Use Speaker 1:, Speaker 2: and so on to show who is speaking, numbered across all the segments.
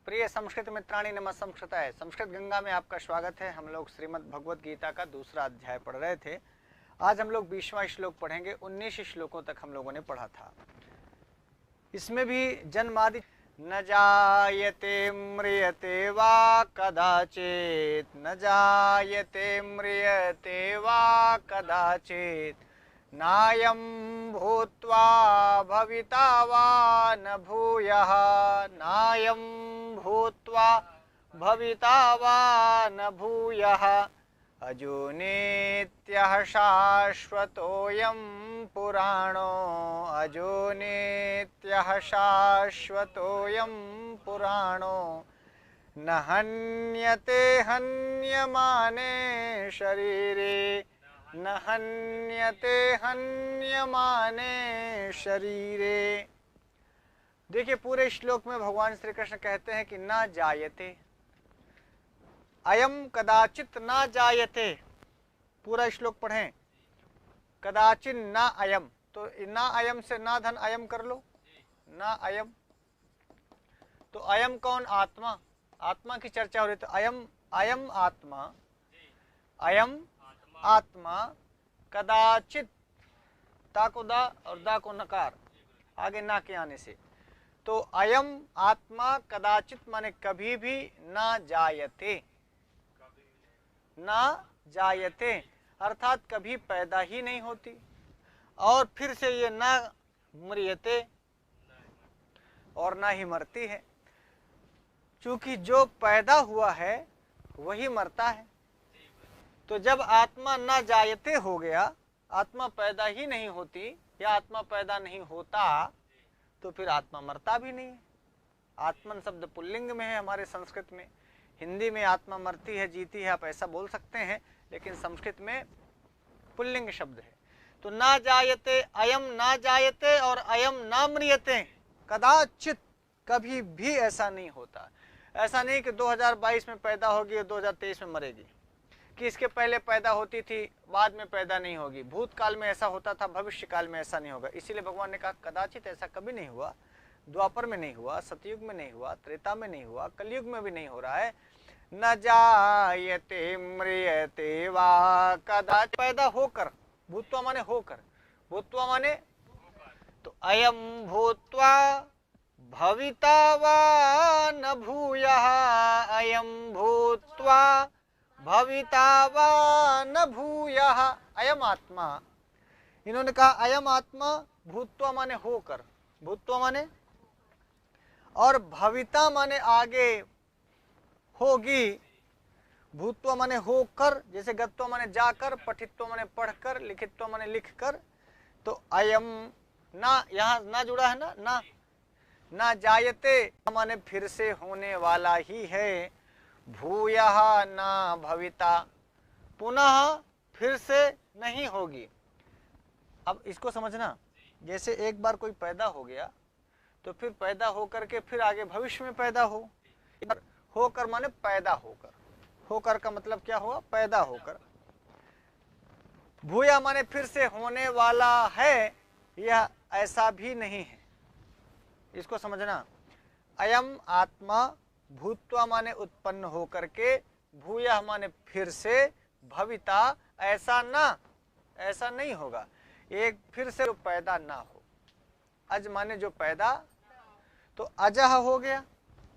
Speaker 1: प्रिय संस्कृत मित्राणी नमः संस्कृताय। संस्कृत गंगा में आपका स्वागत है। हम लोग श्रीमद् भगवत गीता का दूसरा अध्याय पढ़ रहे थे। आज हम लोग 20वां श्लोक पढ़ेंगे। 19 श्लोकों तक हम लोगों ने पढ़ा था। इसमें भी जन्मादि न जायते म्रियते वा कदाचित, न जायते म्रियते वा कदाचित, नायं भूत्वा भविता वा न भूयः, नायं भूत्वा भविता वा न भूयः, अजो नित्यः शाश्वतोऽयं पुराणो, अजो नित्यः शाश्वतोऽयं पुराणो, न हन्यते हन्यमाने शरीरे, न हन्यते हन्यमाने शरीरे। देखिए, पूरे श्लोक में भगवान श्री कृष्ण कहते हैं कि ना जायते, अयम कदाचित ना जायते। पूरा श्लोक पढ़ें। कदाचित ना अयम, तो ना अयम से ना धन अयम कर लो, ना अयम। तो अयम कौन? आत्मा। आत्मा की चर्चा हो रही। तो अयम, अयम आत्मा, अयम आत्मा कदाचित, ता को दा और दा को नकार, आगे ना के आने से। तो अयम आत्मा कदाचित माने कभी भी ना जायते, ना जायते अर्थात कभी पैदा ही नहीं होती, और फिर से ये ना मरियते और ना ही मरती है। क्योंकि जो पैदा हुआ है वही मरता है। तो जब आत्मा ना जायते हो गया, आत्मा पैदा ही नहीं होती या आत्मा पैदा नहीं होता, तो फिर आत्मा मरता भी नहीं है। आत्मन शब्द पुल्लिंग में है हमारे संस्कृत में। हिंदी में आत्मा मरती है, जीती है, आप ऐसा बोल सकते हैं, लेकिन संस्कृत में पुल्लिंग शब्द है। तो ना जायते, अयम ना जायते और अयम ना मृयते, कदाचित कभी भी ऐसा नहीं होता। ऐसा नहीं कि 2022 में पैदा होगी और 2023 में मरेगी, कि इसके पहले पैदा होती थी बाद में पैदा नहीं होगी। भूतकाल में ऐसा होता था, भविष्य काल में ऐसा नहीं होगा। इसीलिए भगवान ने कहा कदाचित ऐसा कभी नहीं हुआ। द्वापर में नहीं हुआ, सतयुग में नहीं हुआ, त्रेता में नहीं हुआ, कलयुग में भी नहीं हो रहा है। न जायते म्रियते वा कदाचित, पैदा होकर, भूत्वा माने होकर, भूत्वा माने तो अयम भूत्वा भविता वा न भूयः, अयम भूत्वा भविता वा न भूयः। अयम आत्मा, इन्होंने कहा अयम आत्मा भूत्वा माने होकर, भूत्वा माने, और भविता माने आगे होगी, भूत्वा माने होकर, जैसे गत्वा माने जाकर, पठित्वा माने पढ़कर, लिखित्वा माने लिखकर। तो अयम ना, यहाँ ना जुड़ा है ना, ना ना जायते माने फिर से होने वाला ही है, भूयः ना भविता, पुनः फिर से नहीं होगी। अब इसको समझना, जैसे एक बार कोई पैदा हो गया तो फिर पैदा होकर के फिर आगे भविष्य में पैदा हो, होकर माने पैदा होकर, होकर का मतलब क्या हुआ? पैदा होकर। भूया माने फिर से होने वाला है, यह ऐसा भी नहीं है। इसको समझना। अयम आत्मा भूत्वा माने उत्पन्न होकर के, भूया माने फिर से, भविता ऐसा ना, ऐसा नहीं होगा। एक फिर से जो पैदा ना हो, अज माने जो पैदा, तो अजह हो गया,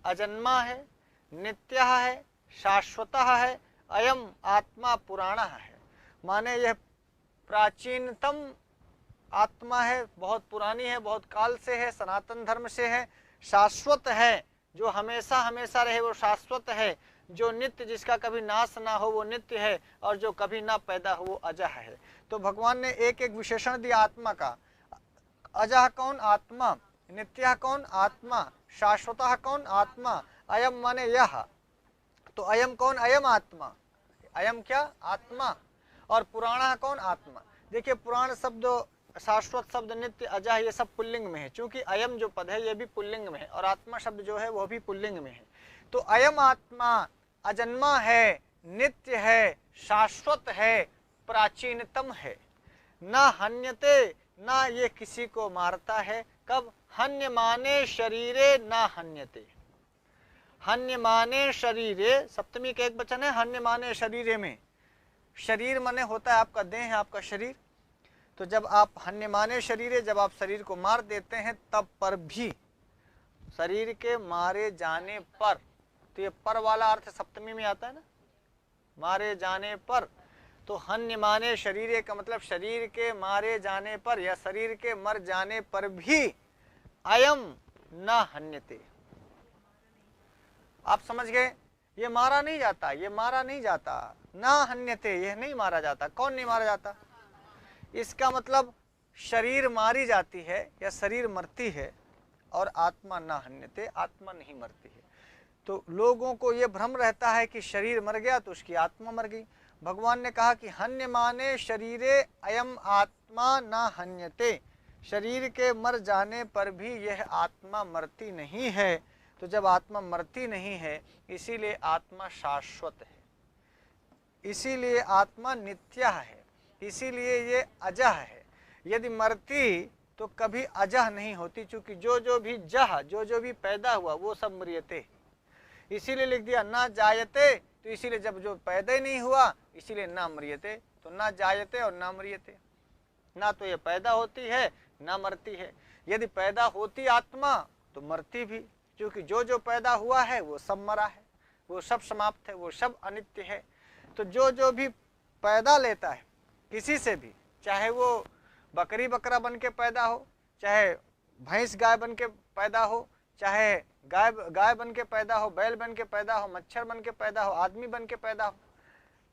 Speaker 1: अजन्मा है, नित्यः है, शाश्वतः है। अयम आत्मा पुराणः है, माने यह प्राचीनतम आत्मा है, बहुत पुरानी है, बहुत काल से है, सनातन धर्म से है, शाश्वत है, जो हमेशा हमेशा रहे वो शाश्वत है, जो नित्य, जिसका कभी नाश ना हो वो नित्य है, और जो कभी ना पैदा हो वो अजह है। तो भगवान ने एक एक विशेषण दिया आत्मा का। अजह कौन? आत्मा। नित्यः कौन? आत्मा। शाश्वतः कौन? आत्मा। अयम माने यह, तो अयम कौन? अयम आत्मा। अयम क्या? आत्मा। और पुराणः कौन? आत्मा। देखिए, पुराण शब्द, शाश्वत शब्द, नित्य, अजह, ये सब पुल्लिंग में है। चूंकि अयम जो पद है ये भी पुल्लिंग में है, और आत्मा शब्द जो है वो भी पुल्लिंग में है। तो अयम आत्मा अजन्मा है, नित्य है, शाश्वत है, प्राचीनतम है। न हन्यते, ना ये किसी को मारता है। कब? हन्य माने शरीरे न हन्यते। हन्यमाने शरीरे, सप्तमी का एक वचन है हन्यमाने शरीरे में। शरीर माने होता है आपका देह, आपका शरीर। तो जब आप हन्यमाने शरीरे, जब आप शरीर को मार देते हैं तब पर भी, शरीर के मारे जाने पर, तो ये पर वाला अर्थ सप्तमी में आता है ना, मारे जाने पर। तो हन्यमाने शरीरे का मतलब शरीर के मारे जाने पर या शरीर के मर जाने पर भी अयम न हन्यते। आप समझ गए, ये मारा नहीं जाता, ये मारा नहीं जाता, ना हन्यते, ये नहीं मारा जाता। कौन नहीं मारा जाता? इसका मतलब शरीर मारी जाती है या शरीर मरती है और आत्मा ना हन्यते, आत्मा नहीं मरती है। तो लोगों को ये भ्रम रहता है कि शरीर मर गया तो उसकी आत्मा मर गई। भगवान ने कहा कि हन्यमाने शरीरे अयम आत्मा ना हन्यते, शरीर के मर जाने पर भी यह आत्मा मरती नहीं है। तो जब आत्मा मरती नहीं है, इसीलिए आत्मा शाश्वत है, इसीलिए आत्मा नित्य है, इसीलिए ये अजह है। यदि मरती तो कभी अजह नहीं होती, क्योंकि जो जो भी जह, जो जो भी पैदा हुआ वो सब मरियते। इसीलिए लिख दिया ना जायते, तो इसीलिए जब जो पैदा ही नहीं हुआ इसीलिए ना मरियते। तो ना जायते और ना मरियते, ना तो ये पैदा होती है ना मरती है। यदि पैदा होती आत्मा तो मरती भी, क्योंकि जो जो पैदा हुआ है वो सब मरा है, वो सब समाप्त है, वो सब अनित्य है। तो जो जो भी पैदा लेता है किसी से भी, चाहे वो बकरी बकरा बन के पैदा हो, चाहे भैंस गाय बन के पैदा हो, चाहे गाय बन के पैदा हो, बैल बन के पैदा हो, मच्छर बन के पैदा हो, आदमी बन के पैदा हो,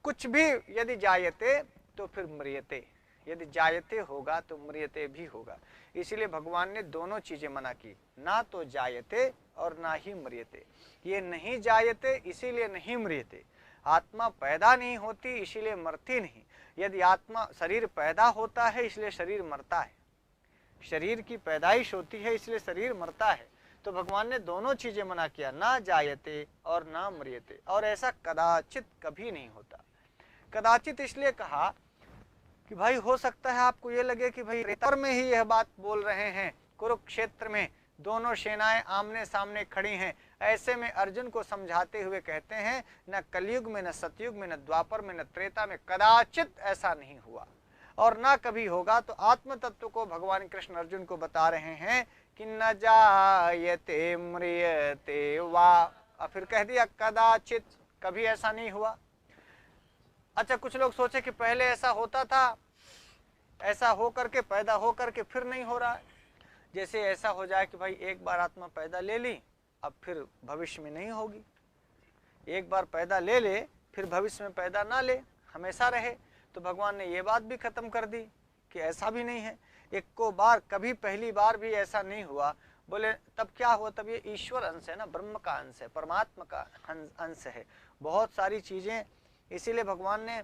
Speaker 1: कुछ भी यदि जायते तो फिर मरियते। यदि जायते होगा तो मरियते भी होगा। इसीलिए भगवान ने दोनों चीजें मना की, ना तो जायते और ना ही मरियते। ये नहीं जायते इसीलिए नहीं मरियते, आत्मा पैदा नहीं होती इसीलिए मरती नहीं। यदि आत्मा शरीर पैदा होता है इसलिए शरीर मरता है, शरीर की पैदाइश होती है इसलिए शरीर मरता है। तो भगवान ने दोनों चीजें मना किया, ना जायते और ना मरियते। और ऐसा कदाचित कभी नहीं होता। कदाचित इसलिए कहा कि भाई हो सकता है आपको ये लगे कि भाई रेतर में ही यह बात बोल रहे हैं, कुरुक्षेत्र में दोनों सेनाएं आमने सामने खड़ी हैं, ऐसे में अर्जुन को समझाते हुए कहते हैं न कलयुग में, न सतयुग में, न द्वापर में, न त्रेता में कदाचित ऐसा नहीं हुआ और ना कभी होगा। तो आत्म तत्व को भगवान कृष्ण अर्जुन को बता रहे हैं कि न जायते म्रियते वा, और फिर कह दिया कदाचित, कभी ऐसा नहीं हुआ। अच्छा, कुछ लोग सोचे कि पहले ऐसा होता था, ऐसा हो करके पैदा हो करके फिर नहीं हो रहा है। जैसे ऐसा हो जाए कि भाई एक बार आत्मा पैदा ले ली, अब फिर भविष्य में नहीं होगी, एक बार पैदा ले ले फिर भविष्य में पैदा ना ले, हमेशा रहे। तो भगवान ने ये बात भी खत्म कर दी कि ऐसा भी नहीं है, एक को बार कभी पहली बार भी ऐसा नहीं हुआ। बोले तब क्या हुआ? तब ये ईश्वर अंश है ना, ब्रह्म का अंश है, परमात्मा का अंश है, बहुत सारी चीजें। इसीलिए भगवान ने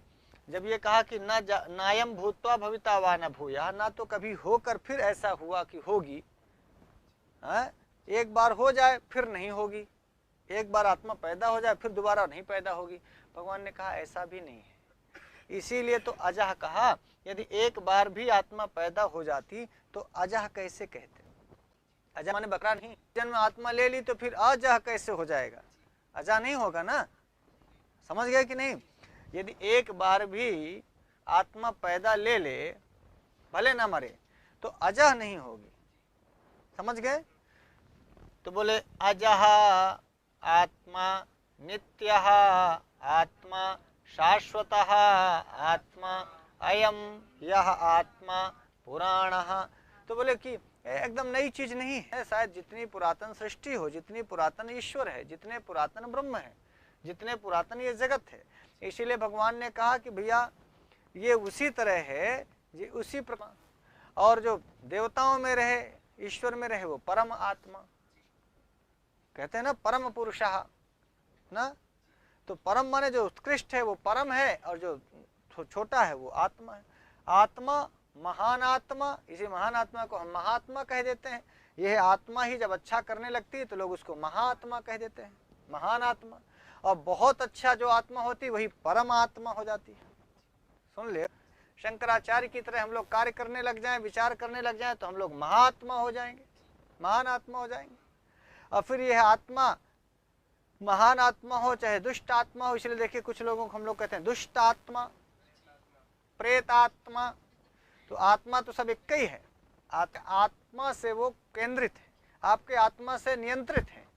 Speaker 1: जब ये कहा कि नायम भूत्वा भविता वा न भूया, ना तो कभी होकर फिर ऐसा हुआ कि होगी, एक बार हो जाए फिर नहीं होगी, एक बार आत्मा पैदा हो जाए फिर दोबारा नहीं पैदा होगी। भगवान ने कहा ऐसा भी नहीं है। इसीलिए तो अजह कहा, यदि एक बार भी आत्मा पैदा हो जाती तो अजह कैसे कहते? अजह माने बकरा नहीं, जन्म आत्मा ले ली तो फिर अजह कैसे हो जाएगा? अजह नहीं होगा ना, समझ गए कि नहीं? यदि एक बार भी आत्मा पैदा ले ले, भले ना मरे, तो अजह नहीं होगी, समझ गए? तो बोले अजह आत्मा नित्यः आत्मा शाश्वतः आत्मा अयम यह आत्मा पुराणः। तो बोले कि एकदम नई चीज नहीं है, शायद जितनी पुरातन सृष्टि हो, जितनी पुरातन ईश्वर है, जितने पुरातन ब्रह्म है, जितने पुरातन ये जगत है। इसीलिए भगवान ने कहा कि भैया ये उसी तरह है, ये उसी प्रकार, और जो देवताओं में रहे, ईश्वर में रहे, वो परम आत्मा कहते हैं ना, परम पुरुषः ना। तो परम माने जो उत्कृष्ट है वो परम है, और जो छोटा है वो आत्मा है। आत्मा महान आत्मा, इसी महान आत्मा को हम महात्मा कह देते हैं। यह आत्मा ही जब अच्छा करने लगती है तो लोग उसको महात्मा कह देते हैं, महान आत्मा। और बहुत अच्छा जो आत्मा होती है वही परम आत्मा हो जाती है। सुन ले, शंकराचार्य की तरह हम लोग कार्य करने लग जाएं, विचार करने लग जाएं, तो हम लोग महात्मा हो जाएंगे, महान आत्मा हो जाएंगे। और फिर यह आत्मा महान आत्मा हो चाहे दुष्ट आत्मा हो, इसलिए देखिए कुछ लोगों को हम लोग कहते हैं दुष्ट आत्मा, प्रेत आत्मा। तो आत्मा तो सब एक ही है, आत्मा से वो केंद्रित है, आपके आत्मा से नियंत्रित है।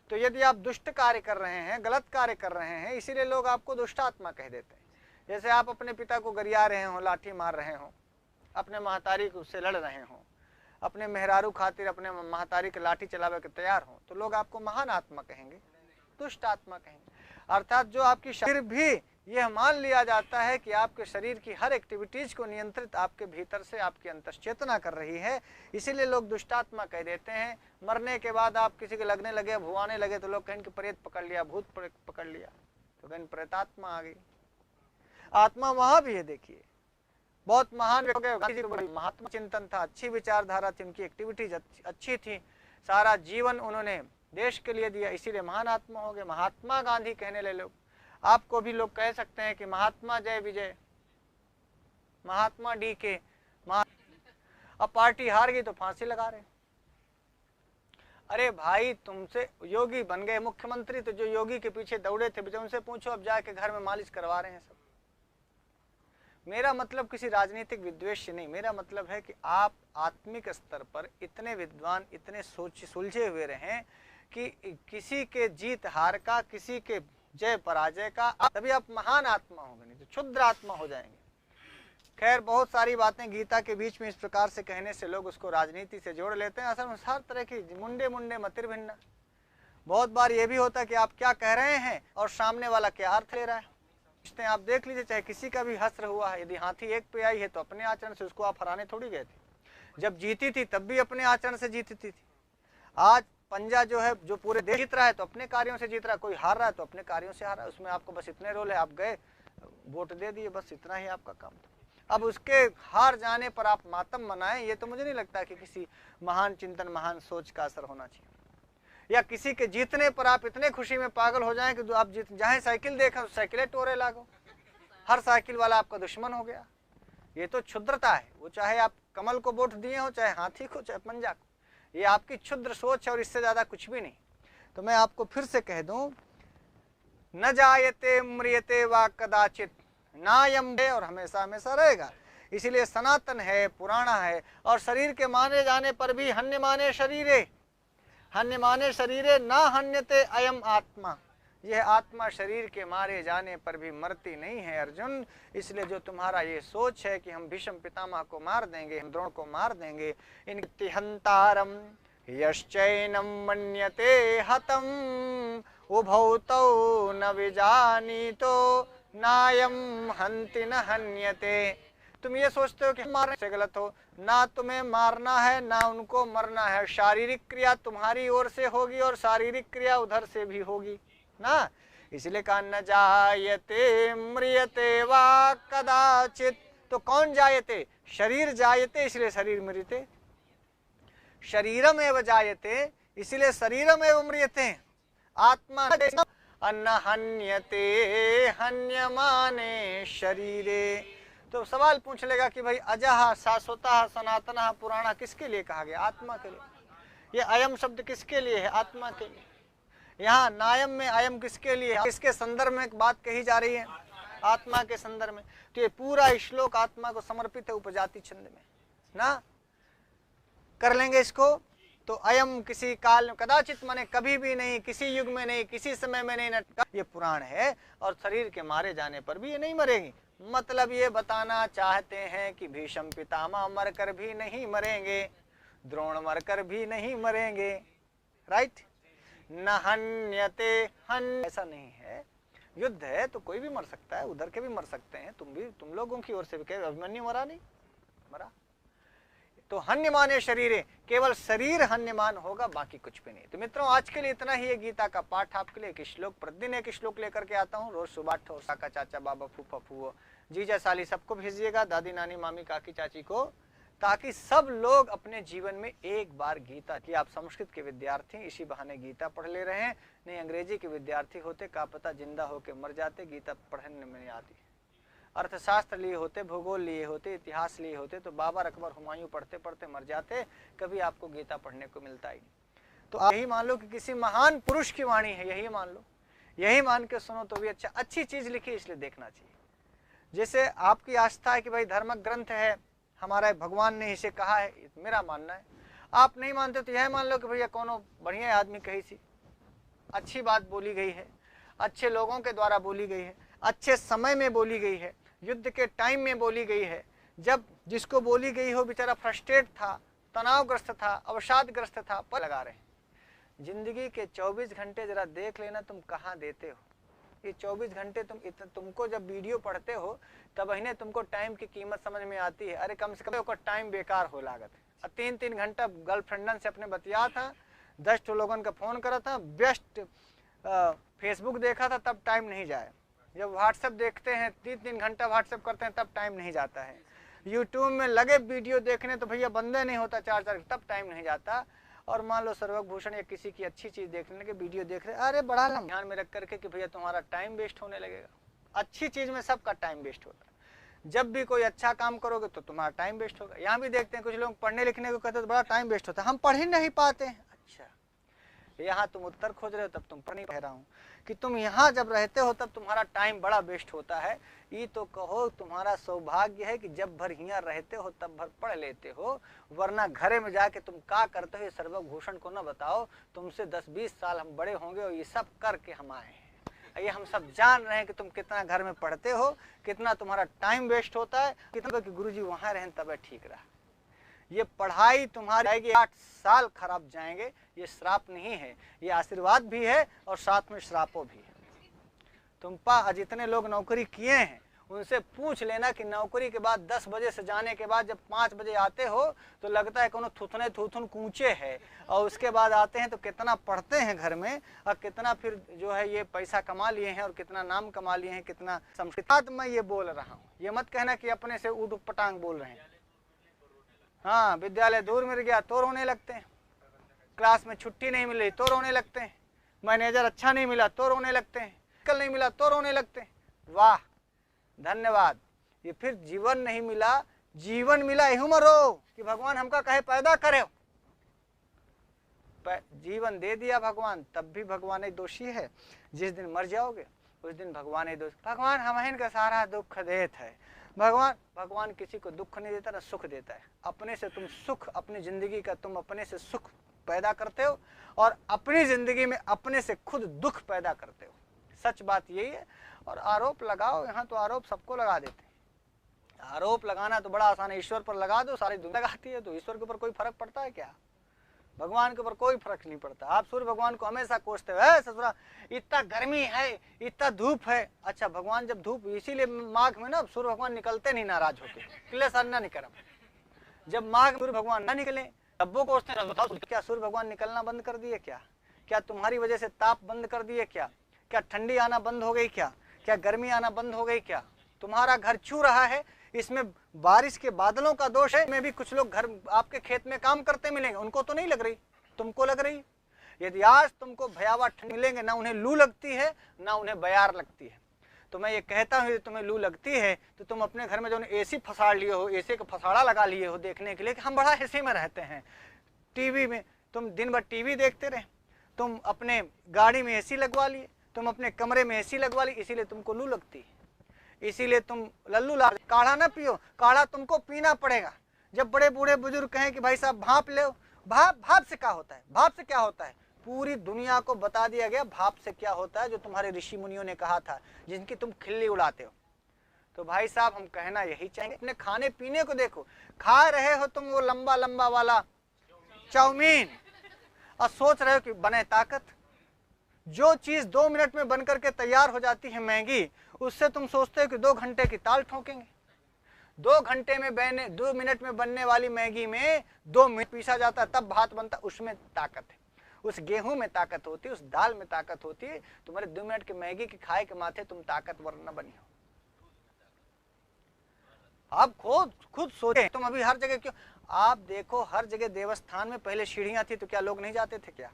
Speaker 1: तो यदि आप दुष्ट कार्य कर रहे हैं, गलत कार्य कर रहे हैं, इसीलिए लोग आपको दुष्ट आत्मा कह देते हैं। जैसे आप अपने पिता को गरिया रहे हो, लाठी मार रहे हो, अपने महतारी से लड़ रहे हो, अपने मेहरारू खातिर अपने महतारी के लाठी चलावे के तैयार हो, तो लोग आपको महान आत्मा कहेंगे, दुष्ट आत्मा कहेंगे। अर्थात जो आपकी शरीर भी यह मान लिया जाता है कि आपके शरीर की हर एक्टिविटीज को नियंत्रित आपके भीतर से आपकी अंतश्चेतना कर रही है, इसीलिए लोग दुष्टात्मा कह देते हैं। मरने के बाद आप किसी के लगने लगे, भुआने लगे, तो लोग कहें कि प्रेत पकड़ लिया, भूत पकड़ लिया, तो कहें प्रेतात्मा आ गई। आत्मा वहां भी है। देखिए बहुत महान महात्मा चिंतन था, अच्छी विचारधारा थी, उनकी एक्टिविटीज अच्छी थी, सारा जीवन उन्होंने देश के लिए दिया, इसीलिए महान आत्मा हो गए। महात्मा गांधी कहने ले लोग, आपको भी लोग कह सकते हैं कि महात्मा जय विजय, महात्मा डी के। अब पार्टी हार गई तो फांसी लगा रहे। अरे भाई तुमसे योगी बन गए मुख्यमंत्री, तो जो योगी के पीछे दौड़े थे जब उनसे पूछो, अब जाके घर में मालिश करवा रहे हैं सब। मेरा मतलब किसी राजनीतिक विद्वेष नहीं, मेरा मतलब है कि आप आत्मिक स्तर पर इतने विद्वान, इतने सुलझे हुए रहें कि किसी के जीत हार का, किसी के जय पराजय का, तभी आप महान आत्मा होंगे, नहीं तो क्षुद्र आत्मा हो जाएंगे। खैर बहुत सारी बातें गीता के बीच में इस प्रकार से कहने से लोग उसको राजनीति से जोड़ लेते हैं। असल में हर तरह की मुंडे मुंडे मतिर भिन्ना। बहुत बार ये भी होता है कि आप क्या कह रहे हैं और सामने वाला क्या अर्थ ले रहा है। आप देख लीजिए, चाहे किसी का भी हस्र हुआ है, यदि हाथी एक पे आई है तो अपने आचरण से उसको आप हराने थोड़ी गए थे। जब जीती थी तब भी अपने आचरण से जीती थी। आज पंजा जो है, जो पूरे देश जीत रहा है तो अपने कार्यों से जीत रहा है, कोई हार रहा है तो अपने कार्यों से हार रहा है। उसमें आपको बस इतने रोल है, आप गए वोट दे दिए, बस इतना ही आपका काम था। अब उसके हार जाने पर आप मातम मनाएं, ये तो मुझे नहीं लगता कि किसी महान चिंतन, महान सोच का असर होना चाहिए। या किसी के जीतने पर आप इतने खुशी में पागल हो जाएं कि आप जीत जहां साइकिल देखा साइकिलें टोरे लागो, हर साइकिल वाला आपका दुश्मन हो गया। ये तो क्षुद्रता है। वो चाहे आप कमल को वोट दिए हो, चाहे हाथी को, चाहे पंजा को, ये आपकी क्षुद्र सोच है और इससे ज्यादा कुछ भी नहीं। तो मैं आपको फिर से कह दूं, न जायते म्रियते वा कदाचित, नायम है और हमेशा हमेशा रहेगा। इसीलिए सनातन है, पुराना है। और शरीर के माने जाने पर भी हन्य माने शरीरे, हन्य माने शरीरे ना हन्यते अयम आत्मा, यह आत्मा शरीर के मारे जाने पर भी मरती नहीं है अर्जुन। इसलिए जो तुम्हारा ये सोच है कि हम भीष्म पितामह को मार देंगे, हम द्रोण को मार देंगे, इनके हंतारम यश्चैनम मन्यते हतम उभौ तौ न विजानीतो नायम हंति न हन्यते। तुम ये सोचते हो कि मारने से गलत हो, ना तुम्हें मारना है ना उनको मरना है। शारीरिक क्रिया तुम्हारी ओर से होगी और शारीरिक क्रिया उधर से भी होगी ना। इसलिए कहा न जायते म्रियते वा कदाचित। तो कौन जायते? शरीर जायते, इसलिए शरीर मृते। शरीरम एव जायते, इसलिए शरीरम एव म्रियते। आत्मा अन्न हन्यते हन्यमाने शरीरे। तो सवाल पूछ लेगा कि भाई अजह, शाश्वतः, सनातनः, पुराणा किसके लिए कहा गया? आत्मा के लिए। ये अयम शब्द किसके लिए है? आत्मा के लिए। यहाँ नायम में अयम किसके लिए? किसके संदर्भ में एक बात कही जा रही है? आत्मा के संदर्भ में। तो ये पूरा श्लोक आत्मा को समर्पित है, उपजाति छंद में ना। कर लेंगे इसको। तो अयम किसी काल में, कदाचित माने कभी भी नहीं, किसी युग में नहीं, किसी समय में नहीं, ये पुराण है। और शरीर के मारे जाने पर भी ये नहीं मरेगी। मतलब ये बताना चाहते हैं कि भीष्म पितामह मरकर भी नहीं मरेंगे, द्रोण मरकर भी नहीं मरेंगे, राइट। न हन्यते हन, ऐसा नहीं है। युद्ध है तो कोई भी मर सकता है, उधर के भी मर सकते हैं, तुम लोगों की ओर से भी। अभिमन्यु मरा नहीं? मरा। तो हन्यमाने शरीरे, केवल शरीर हन्यमान होगा, बाकी कुछ भी नहीं। तो मित्रों आज के लिए इतना ही है गीता का पाठ। आपके लिए एक श्लोक, प्रतिदिन एक श्लोक लेकर के आता हूँ। रोज सुबह ठो काका चाचा बाबा फूफा फूओ जीजा साली सबको भेजिएगा, दादी नानी मामी काकी चाची को, ताकि सब लोग अपने जीवन में एक बार गीता की। आप संस्कृत के विद्यार्थी इसी बहाने गीता पढ़ ले रहे हैं, नहीं अंग्रेजी के विद्यार्थी होते का पता जिंदा होके मर जाते, गीता पढ़ने में नहीं आती। अर्थशास्त्र लिए होते, भूगोल लिए होते, इतिहास लिए होते, तो बाबर अकबर हुमायूं पढ़ते पढ़ते मर जाते, कभी आपको गीता पढ़ने को मिलता ही नहीं। तो आप यही मान लो कि किसी महान पुरुष की वाणी है, यही मान लो यही मान के सुनो तो भी अच्छा, अच्छी चीज लिखी इसलिए देखना चाहिए। जैसे आपकी आस्था है कि भाई धर्म ग्रंथ है हमारा, भगवान ने इसे कहा है, मेरा मानना है। आप नहीं मानते तो यह मान लो कि भैया कोनो बढ़िया आदमी कही सी अच्छी बात बोली गई है, अच्छे लोगों के द्वारा बोली गई है, अच्छे समय में बोली गई है, युद्ध के टाइम में बोली गई है, जब जिसको बोली गई हो बेचारा फ्रस्ट्रेट था, तनावग्रस्त था, अवसादग्रस्त था, पर लगा रहे हैं। जिंदगी के 24 घंटे जरा देख लेना तुम कहाँ देते हो। ये 24 घंटे तुमको जब वीडियो पढ़ते हो तब इन्हें तुमको टाइम की कीमत समझ में आती है। अरे कम से कम टाइम बेकार हो लागत है। 3-3 घंटा गर्लफ्रेंडन से अपने बतिया था, 10 लोगों का फोन करा था, बेस्ट फेसबुक देखा था, तब टाइम नहीं जाए। जब व्हाट्सएप देखते हैं 3-3 घंटा व्हाट्सएप करते हैं तब टाइम नहीं जाता है। यूट्यूब में लगे वीडियो देखने तो भैया बंदे नहीं होता 4-4 तब टाइम नहीं जाता। और मान लो सर्वभूषण या किसी की अच्छी चीज देखने के वीडियो देख रहे, अरे बड़ा ध्यान में रख करके कि भैया तुम्हारा टाइम वेस्ट होने लगेगा। अच्छी चीज में सबका टाइम वेस्ट होता है। जब भी कोई अच्छा काम करोगे तो तुम्हारा टाइम वेस्ट होगा। यहाँ भी देखते हैं कुछ लोग पढ़ने लिखने को कहते हैं तो बड़ा टाइम वेस्ट होता है, हम पढ़ ही नहीं पाते हैं। अच्छा, यहाँ तुम उत्तर खोज रहे हो तब तुम पर नहीं कह रहा हूँ कि तुम यहाँ जब रहते हो तब तुम्हारा टाइम बड़ा वेस्ट होता है। ये तो कहो तुम्हारा सौभाग्य है कि जब भर यहाँ रहते हो तब भर पढ़ लेते हो, वरना घरे में जाके तुम क्या करते हो ये सर्वभूषण को न बताओ। तुमसे 10-20 साल हम बड़े होंगे और ये सब करके हम आए हैं। ये हम सब जान रहे हैं कि तुम कितना घर में पढ़ते हो, कितना तुम्हारा टाइम वेस्ट होता है, कितना कि गुरुजी वहाँ रहें तब ठीक रहा। ये पढ़ाई तुम्हारी जाएगी 8 साल खराब जाएंगे। ये श्राप नहीं है, ये आशीर्वाद भी है और साथ में श्रापों भी है। तुम जितने लोग नौकरी किए हैं उनसे पूछ लेना कि नौकरी के बाद 10 बजे से जाने के बाद जब 5 बजे आते हो तो लगता है कोनो थुथुन कूचे है, और उसके बाद आते हैं तो कितना पढ़ते हैं घर में और कितना फिर जो है ये पैसा कमा लिए हैं और कितना नाम कमा लिए हैं, कितना संस्कृत। मैं ये बोल रहा हूँ, ये मत कहना कि अपने से उठ पटांग बोल रहे हैं। हाँ, विद्यालय दूर मिल गया तो रोने लगते हैं, क्लास में छुट्टी नहीं मिली तो रोने लगते हैं, मैनेजर अच्छा नहीं मिला तो रोने लगते हैं, कल नहीं मिला तो रोने लगते हैं। वाह धन्यवाद, ये फिर जीवन नहीं मिला, जीवन मिला यही मरो कि भगवान हमका कहे पैदा करे। जीवन दे दिया भगवान तब भी भगवान ही दोषी है। जिस दिन मर जाओगे उस दिन भगवान ही दोषी। भगवान हम का सारा दुख देता है। भगवान किसी को दुख नहीं देता ना सुख देता है। अपने से तुम सुख, अपनी जिंदगी का तुम अपने से सुख पैदा करते हो और अपनी जिंदगी में अपने से खुद दुख पैदा करते हो। सच बात यही है। और आरोप लगाओ, यहाँ तो आरोप सबको लगा देते हैं। आरोप लगाना तो बड़ा आसान है, ईश्वर पर लगा दो, सारी दुनिया लगाती है, तो ईश्वर के ऊपर कोई फर्क पड़ता है क्या? भगवान के ऊपर कोई फर्क नहीं पड़ता। आप सूर्य भगवान को हमेशा कोसते हो, ससुरा इतना गर्मी है, इतना धूप है। अच्छा, भगवान जब धूप, इसीलिए माघ में ना सूर्य भगवान निकलते नहीं नाराज होके, किले साधना नहीं करम। जब माघ सूर्य भगवान ना निकले तब वो कोसते हैं। बताओ क्या सूर्य भगवान निकलना बंद कर दिए क्या? क्या तुम्हारी वजह से ताप बंद कर दिए क्या? क्या ठंडी आना बंद हो गई क्या? क्या गर्मी आना बंद हो गई क्या? तुम्हारा घर छू रहा है, इसमें बारिश के बादलों का दोष है। में भी कुछ लोग घर आपके खेत में काम करते मिलेंगे, उनको तो नहीं लग रही, तुमको लग रही। यदि आज तुमको भयावह ठंड मिलेंगे, ना उन्हें लू लगती है ना उन्हें बयार लगती है, तो मैं ये कहता हूँ यदि तुम्हें लू लगती है तो तुम अपने घर में जो एसी फसाड़ लिए हो, एसी का फसाड़ा लगा लिए हो देखने के लिए कि हम बड़ा एसी में रहते हैं। टीवी में तुम दिन भर टीवी देखते रहे, तुम अपने गाड़ी में एसी लगवा लिए, तुम अपने कमरे में एसी लगवा ली, इसीलिए तुमको लू लगती है। इसीलिए तुम लल्लू ला काढ़ा ना पियो, काढ़ा तुमको पीना पड़ेगा। जब बड़े बूढ़े बुजुर्ग कहें कि भाई साहब भाप ले, भाप से क्या होता है? भाप से क्या होता है? पूरी दुनिया को बता दिया गया भाप से क्या होता है, जो तुम्हारे ऋषि मुनियों ने कहा था, जिनकी तुम खिल्ली उड़ाते हो। तो भाई साहब हम कहना यही चाहेंगे, अपने खाने पीने को देखो। खा रहे हो तुम वो लंबा लंबा वाला चाउमीन और सोच रहे हो कि बने ताकत। जो चीज 2 मिनट में बनकर के तैयार हो जाती है मैगी, उससे तुम सोचते हो कि 2 घंटे की ताल ठोकेंगे। 2 घंटे में 2 मिनट में बनने वाली मैगी में 2 मिनट पीसा जाता है तब भात बनता। उसमें ताकत है, उस गेहूं में ताकत होती है, उस दाल में ताकत होती है। तुम्हारे 2 मिनट की मैगी की खाए के माथे तुम ताकतवर न बनी हो। आप खुद सोचे, तुम अभी हर जगह क्यों, आप देखो हर जगह देवस्थान में पहले सीढ़ियां थी तो क्या लोग नहीं जाते थे क्या?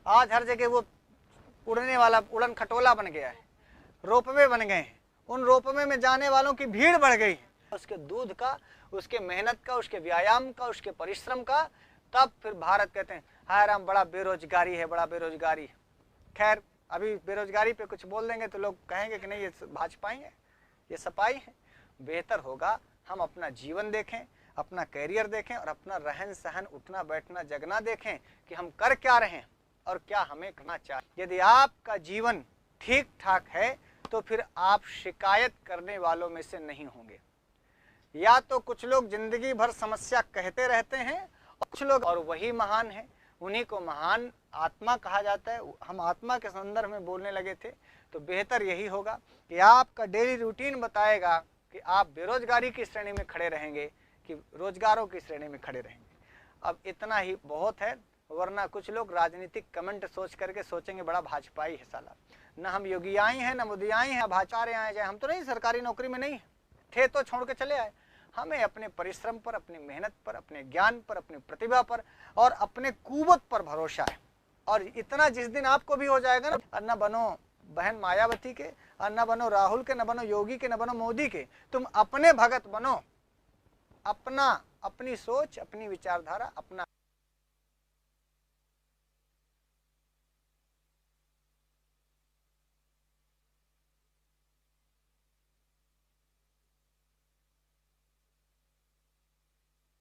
Speaker 1: आज हर जगह वो उड़ने वाला उड़न खटोला बन गया है, रोपवे बन गए हैं। उन रोपवे में जाने वालों की भीड़ बढ़ गई है, उसके दूध का, उसके मेहनत का, उसके व्यायाम का, उसके परिश्रम का। तब फिर भारत कहते हैं हाय राम बड़ा बेरोजगारी है, बड़ा बेरोजगारी है। खैर अभी बेरोजगारी पे कुछ बोल देंगे तो लोग कहेंगे कि नहीं ये भाजपाई है, ये सपाई है। बेहतर होगा हम अपना जीवन देखें, अपना कैरियर देखें और अपना रहन सहन, उठना बैठना जगना देखें कि हम कर क्या रहे हैं और क्या हमें करना चाहिए। यदि आपका जीवन ठीक ठाक है तो फिर आप शिकायत करने वालों में से नहीं होंगे। या तो कुछ लोग जिंदगी भर समस्या कहते रहते हैं और कुछ लोग और वही महान है, उन्हीं को महान आत्मा कहा जाता है। हम आत्मा के संदर्भ में बोलने लगे थे, तो बेहतर यही होगा कि आपका डेली रूटीन बताएगा कि आप बेरोजगारी की श्रेणी में खड़े रहेंगे कि रोजगारों की श्रेणी में खड़े रहेंगे। अब इतना ही बहुत है, वरना कुछ लोग राजनीतिक कमेंट सोच करके सोचेंगे बड़ा भाजपाई है साला, न हम योगियाई हैं न मोदियाई हैं, भाजपा आए जाए। हम तो नहीं सरकारी नौकरी में नहीं थे तो छोड़ के चले आए। हमें अपने परिश्रम पर, अपनी मेहनत पर, अपने ज्ञान पर, अपनी प्रतिभा पर और अपने कुवत पर भरोसा है। और इतना जिस दिन आपको भी हो जाएगा ना, न बनो बहन मायावती के, और न बनो राहुल के, न बनो योगी के, न बनो मोदी के, तुम अपने भगत बनो। अपना, अपनी सोच, अपनी विचारधारा, अपना